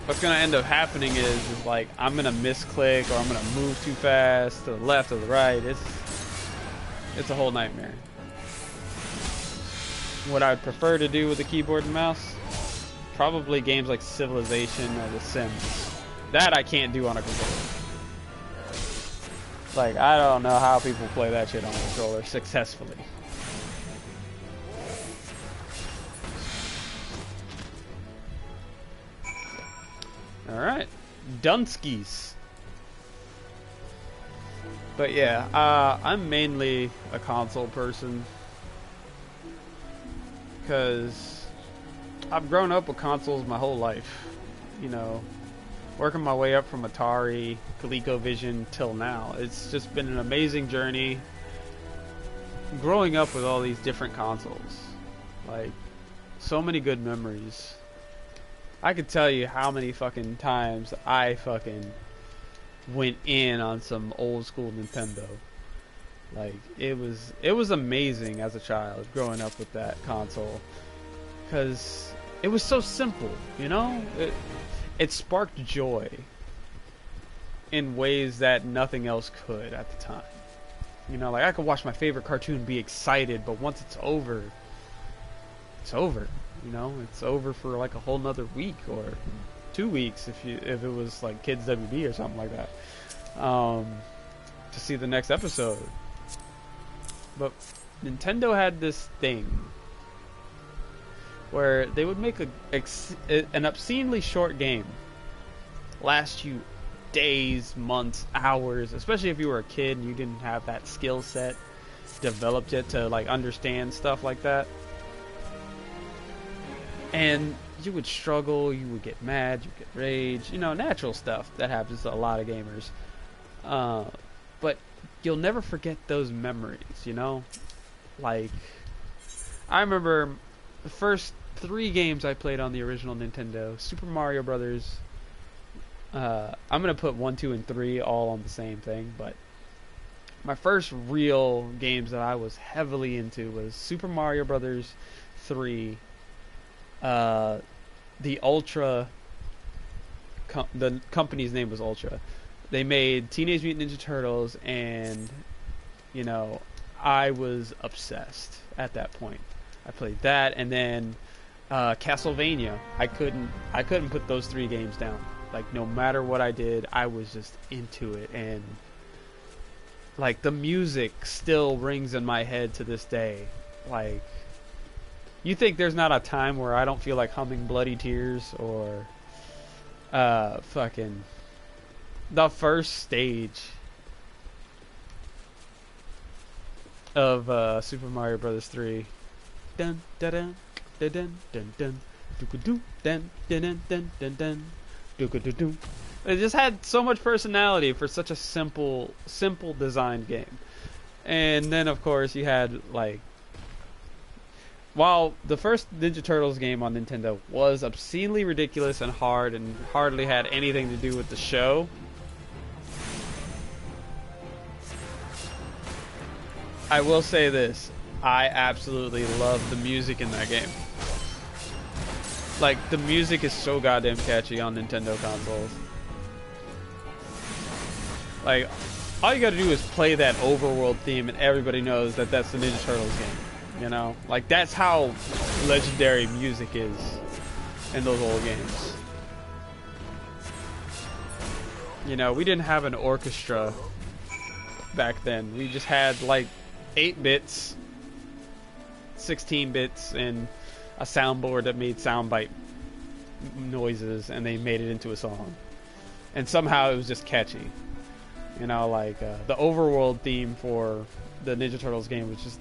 What's gonna end up happening is like I'm gonna misclick or I'm gonna move too fast to the left or the right. It's a whole nightmare. What I'd prefer to do with a keyboard and mouse, probably games like Civilization or The Sims. That I can't do on a controller. Like, I don't know how people play that shit on a controller successfully. Alright. Dunskies. But yeah, I'm mainly a console person. Because I've grown up with consoles my whole life. You know, working my way up from Atari, ColecoVision till now. It's just been an amazing journey. Growing up with all these different consoles. Like, so many good memories. I could tell you how many fucking times I fucking went in on some old school Nintendo. Like, it was amazing as a child growing up with that console, because it was so simple, you know? It sparked joy in ways that nothing else could at the time. You know, like, I could watch my favorite cartoon, be excited, but once it's over, it's over. You know, it's over for like a whole nother week or 2 weeks if it was like Kids WB or something like that, to see the next episode. But Nintendo had this thing where they would make an obscenely short game last you days, months, hours, especially if you were a kid and you didn't have that skill set developed yet to like understand stuff like that. And you would struggle, you would get mad, you would get rage, you know, natural stuff that happens to a lot of gamers. But you'll never forget those memories, you know? Like, I remember the first 3 games I played on the original Nintendo. Super Mario Brothers. I'm going to put 1, 2, and 3 all on the same thing, but my first real games that I was heavily into was Super Mario Brothers 3, the Ultra, the company's name was Ultra. They made Teenage Mutant Ninja Turtles, and, you know, I was obsessed at that point. I played that, and then Castlevania. I couldn't put those 3 games down. Like, no matter what I did, I was just into it, and like, the music still rings in my head to this day. Like, you think there's not a time where I don't feel like humming Bloody Tears or fucking the first stage of Super Mario Brothers 3. Dun dun dun dun dun dun dun dun dun dun dun dun dun. It just had so much personality for such a simple designed game. And then of course you had, like, while the first Ninja Turtles game on Nintendo was obscenely ridiculous and hard and hardly had anything to do with the show, I will say this: I absolutely love the music in that game. Like, the music is so goddamn catchy on Nintendo consoles. Like, all you gotta do is play that overworld theme and everybody knows that that's the Ninja Turtles game. You know? Like, that's how legendary music is in those old games. You know, we didn't have an orchestra back then. We just had, like, 8 bits, 16 bits, and a soundboard that made soundbite noises, and they made it into a song. And somehow it was just catchy. You know, like, the overworld theme for the Ninja Turtles game was just...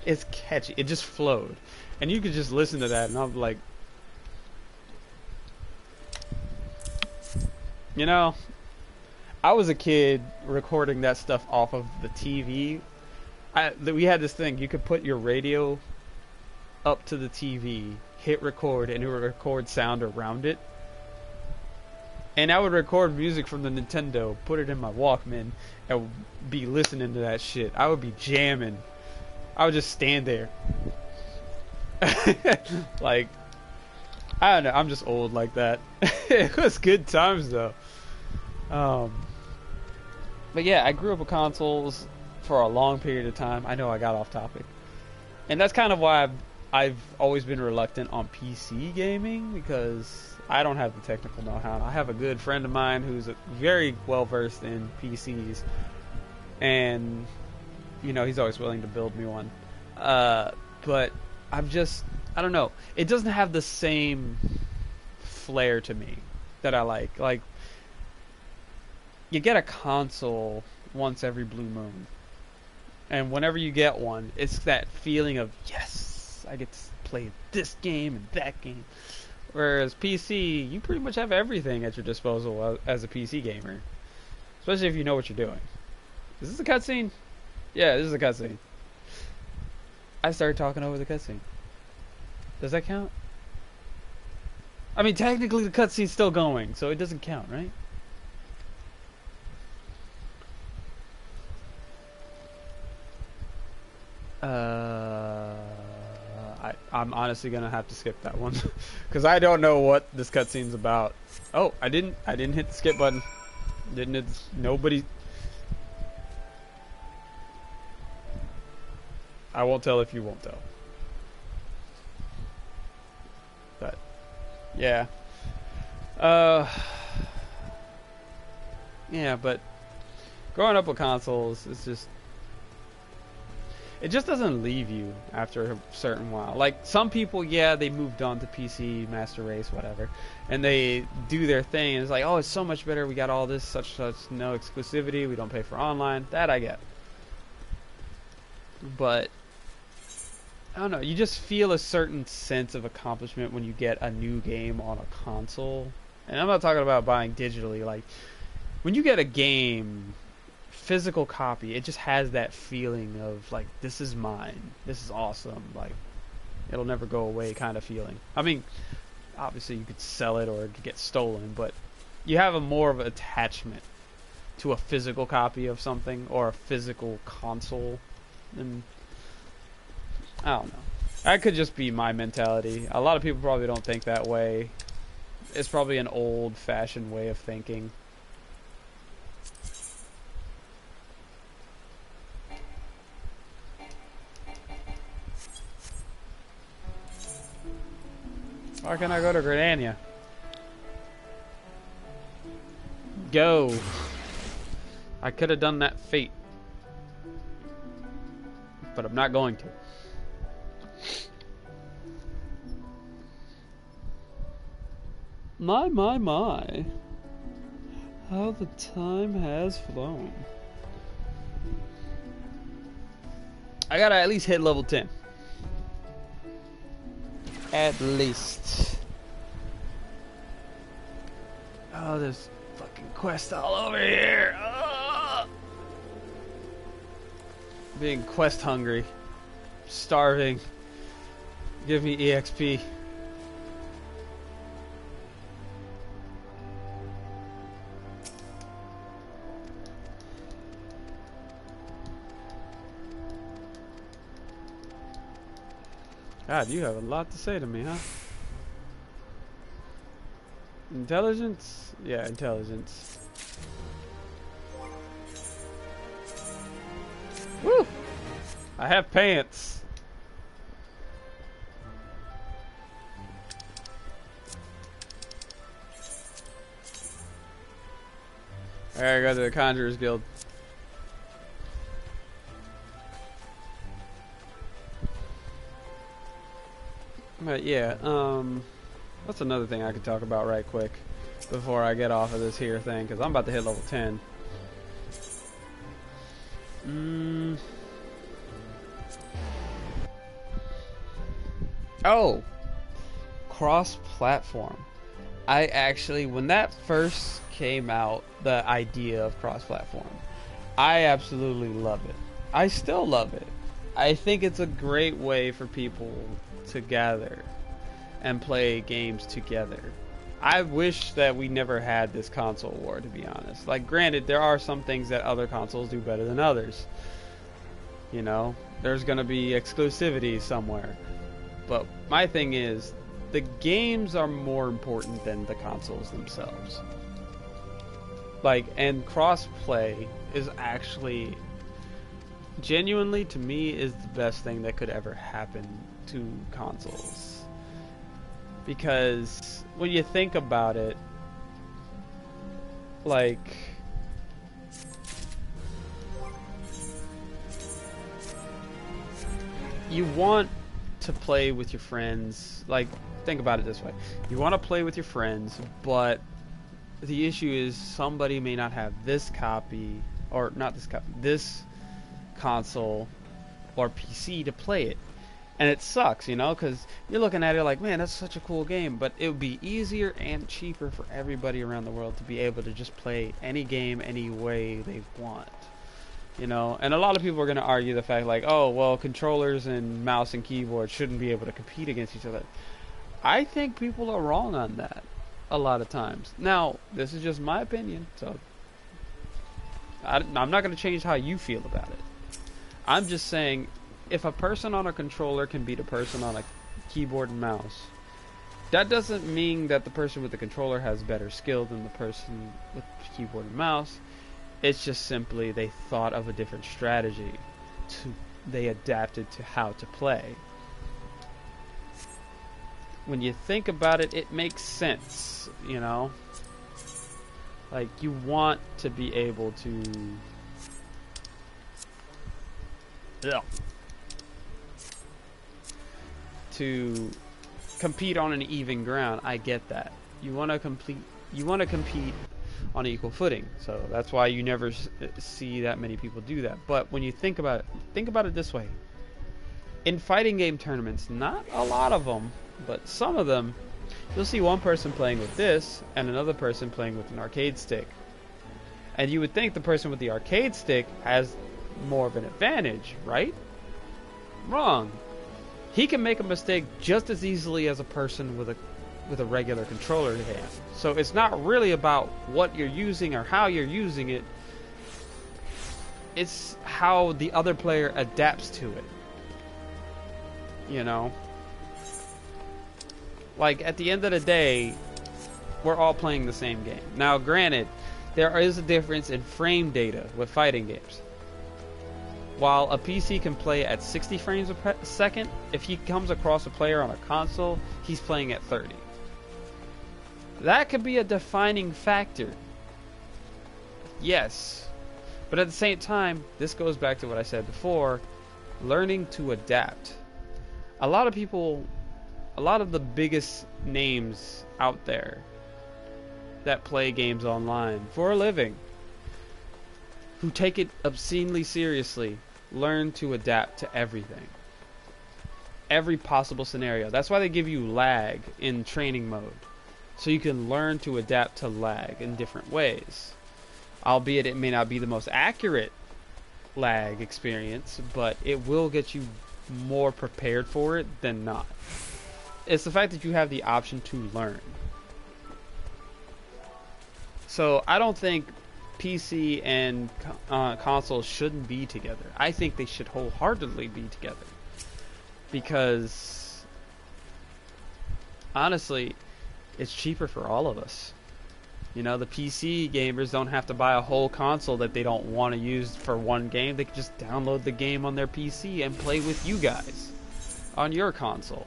It's catchy. It just flowed. And you could just listen to that, and I'm like... You know, I was a kid recording that stuff off of the TV. We had this thing, you could put your radio up to the TV, hit record, and it would record sound around it. And I would record music from the Nintendo, put it in my Walkman, and be listening to that shit. I would be jamming. I would just stand there. Like, I don't know, I'm just old like that. It was good times though. But yeah, I grew up with consoles for a long period of time. I know I got off topic. And that's kind of why I've always been reluctant on PC gaming, because I don't have the technical know-how. I have a good friend of mine who's very well versed in PCs, and you know, he's always willing to build me one. But I don't know. It doesn't have the same flair to me that I like. Like, you get a console once every blue moon, and whenever you get one, it's that feeling of, yes, I get to play this game and that game. Whereas PC, you pretty much have everything at your disposal as a PC gamer, especially if you know what you're doing. Is this a cutscene? Yeah, this is a cutscene. I started talking over the cutscene. Does that count? I mean, technically the cutscene's still going, so it doesn't count, right? I'm honestly gonna have to skip that one because I don't know what this cutscene's about. Oh, I didn't hit the skip button. Didn't it? Nobody. I won't tell if you won't tell. But yeah. Yeah, but growing up with consoles, it just doesn't leave you after a certain while. Like, some people, yeah, they moved on to PC, Master Race, whatever, and they do their thing, and it's like, oh, it's so much better, we got all this, such, no exclusivity, we don't pay for online. That I get. But I don't know, you just feel a certain sense of accomplishment when you get a new game on a console. And I'm not talking about buying digitally. Like, when you get a game physical copy, it just has that feeling of, like, this is mine, this is awesome, like, it'll never go away kind of feeling. I mean, obviously you could sell it or it could get stolen, but you have a more of an attachment to a physical copy of something or a physical console. And I don't know, that could just be my mentality. A lot of people probably don't think that way. It's probably an old-fashioned way of thinking. Why can't I go to Grenania? Go. I could have done that fate, but I'm not going to. My. How the time has flown. I gotta at least hit level 10. At least. Oh, there's fucking quests all over here. Oh! Being quest hungry. Starving. Give me EXP. God, you have a lot to say to me, huh? Intelligence? Yeah, intelligence. Woo! I have pants. Alright, I go to the Conjurer's Guild. But yeah, that's another thing I could talk about right quick before I get off of this here thing, because I'm about to hit level 10. Oh! Cross-platform. I actually, when that first came out, the idea of cross-platform, I absolutely love it. I still love it. I think it's a great way for people to gather and play games together. I wish that we never had this console war, to be honest. Like, granted, there are some things that other consoles do better than others. You know, there's gonna be exclusivity somewhere. But my thing is, the games are more important than the consoles themselves. Like, and cross-play is actually genuinely, to me, is the best thing that could ever happen to consoles. Because when you think about it, like, you want to play with your friends. Like, think about it this way. You want to play with your friends, but the issue is somebody may not have this copy, or not this copy, this console or PC to play it. And it sucks, you know, because you're looking at it like, man, that's such a cool game. But it would be easier and cheaper for everybody around the world to be able to just play any game any way they want. You know, and a lot of people are going to argue the fact like, oh, well, controllers and mouse and keyboard shouldn't be able to compete against each other. I think people are wrong on that a lot of times. Now, this is just my opinion, so I'm not going to change how you feel about it. I'm just saying, if a person on a controller can beat a person on a keyboard and mouse, that doesn't mean that the person with the controller has better skill than the person with the keyboard and mouse. It's just simply they thought of a different strategy. They adapted to how to play. When you think about it, it makes sense, you know? Like, you want to be able to... Yeah. To compete on an even ground. I get that. You want to compete on equal footing. So that's why you never see that many people do that. But when you think about it this way. In fighting game tournaments, not a lot of them, but some of them, you'll see one person playing with this and another person playing with an arcade stick. And you would think the person with the arcade stick has more of an advantage, right? Wrong. He can make a mistake just as easily as a person with a regular controller can. So it's not really about what you're using or how you're using it. It's how the other player adapts to it. You know? Like, at the end of the day, we're all playing the same game. Now, granted, there is a difference in frame data with fighting games. While a PC can play at 60 frames a second, if he comes across a player on a console, he's playing at 30. That could be a defining factor. Yes. But at the same time, this goes back to what I said before, learning to adapt. A lot of the biggest names out there that play games online for a living, who take it obscenely seriously, learn to adapt to everything. Every possible scenario. That's why they give you lag in training mode. So you can learn to adapt to lag in different ways. Albeit it may not be the most accurate lag experience, but it will get you more prepared for it than not. It's the fact that you have the option to learn. So I don't think PC and consoles shouldn't be together. I think they should wholeheartedly be together. Because honestly, it's cheaper for all of us. You know, the PC gamers don't have to buy a whole console that they don't want to use for one game. They can just download the game on their PC and play with you guys on your console.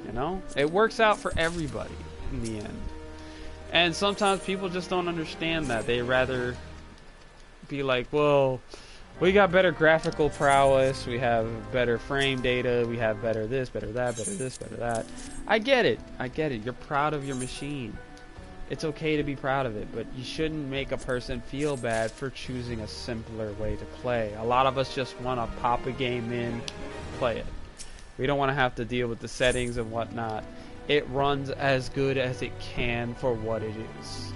You know, it works out for everybody in the end. And sometimes people just don't understand that. They rather be like, well, we got better graphical prowess, we have better frame data, we have better this, better that, better this, better that. I get it. You're proud of your machine. It's okay to be proud of it, but you shouldn't make a person feel bad for choosing a simpler way to play. A lot of us just want to pop a game in, play it. We don't want to have to deal with the settings and whatnot. It runs as good as it can for what it is.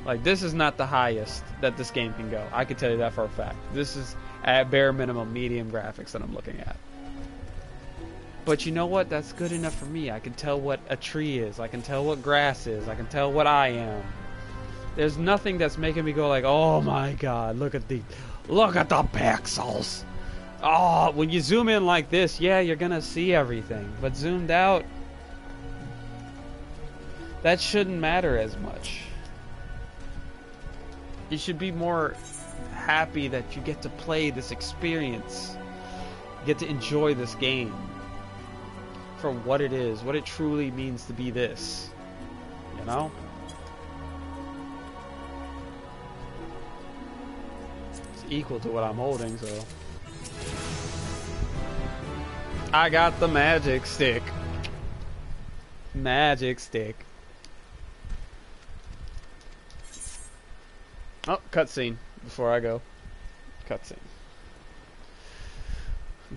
Like, this is not the highest that this game can go. I can tell you that for a fact. This is at bare minimum medium graphics that I'm looking at. But you know what? That's good enough for me. I can tell what a tree is. I can tell what grass is. I can tell what I am. There's nothing that's making me go like, oh my god, look at the pixels. Oh, when you zoom in like this, yeah, you're gonna see everything. But zoomed out, that shouldn't matter as much. You should be more happy that you get to play this experience. You get to enjoy this game for what it is, what it truly means to be this. You know? It's equal to what I'm holding, so. I got the magic stick. Magic stick. Oh, cutscene before I go. Cutscene.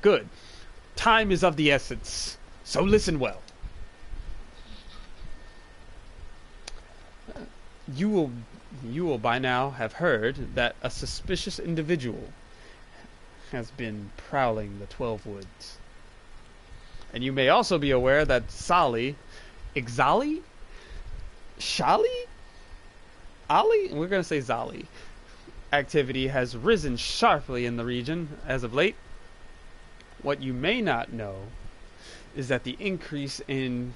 Good. Time is of the essence, so listen well. You will by now have heard that a suspicious individual has been prowling the 12 woods. And you may also be aware that Shali, Ali? We're going to say Zali. Activity has risen sharply in the region as of late. What you may not know is that the increase in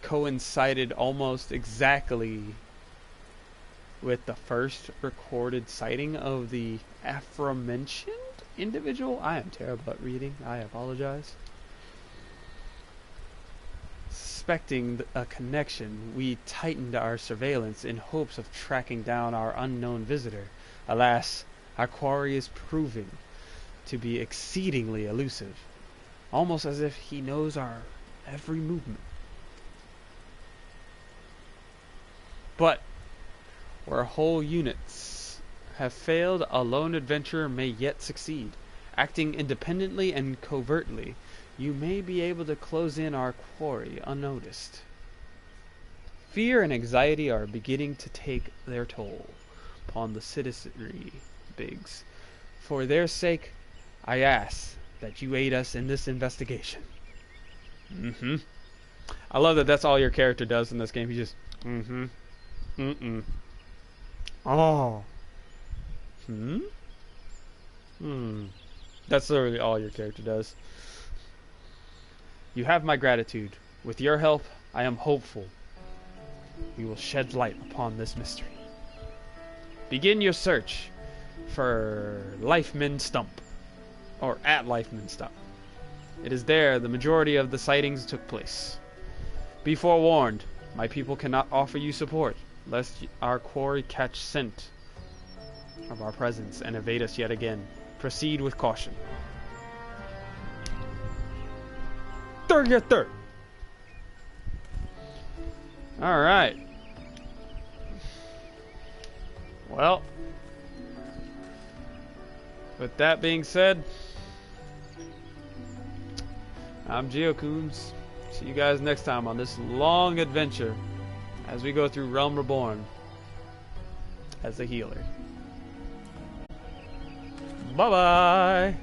coincided almost exactly with the first recorded sighting of the aforementioned individual. I am terrible at reading. I apologize. Suspecting a connection, we tightened our surveillance in hopes of tracking down our unknown visitor. Alas, our quarry is proving to be exceedingly elusive, almost as if he knows our every movement. But where whole units have failed, a lone adventurer may yet succeed. Acting independently and covertly, you may be able to close in our quarry unnoticed. Fear and anxiety are beginning to take their toll upon the citizenry, Biggs. For their sake, I ask that you aid us in this investigation. I love that that's all your character does in this game. He just, Oh. That's literally all your character does. You have my gratitude. With your help, I am hopeful we will shed light upon this mystery. Begin your search for Lifeman Stump, or at Lifeman Stump. It is there the majority of the sightings took place. Be forewarned, my people cannot offer you support, lest our quarry catch scent of our presence and evade us yet again. Proceed with caution. Alright. Well, with that being said, I'm Giokunz. See you guys next time on this long adventure as we go through Realm Reborn as a healer. Bye-bye!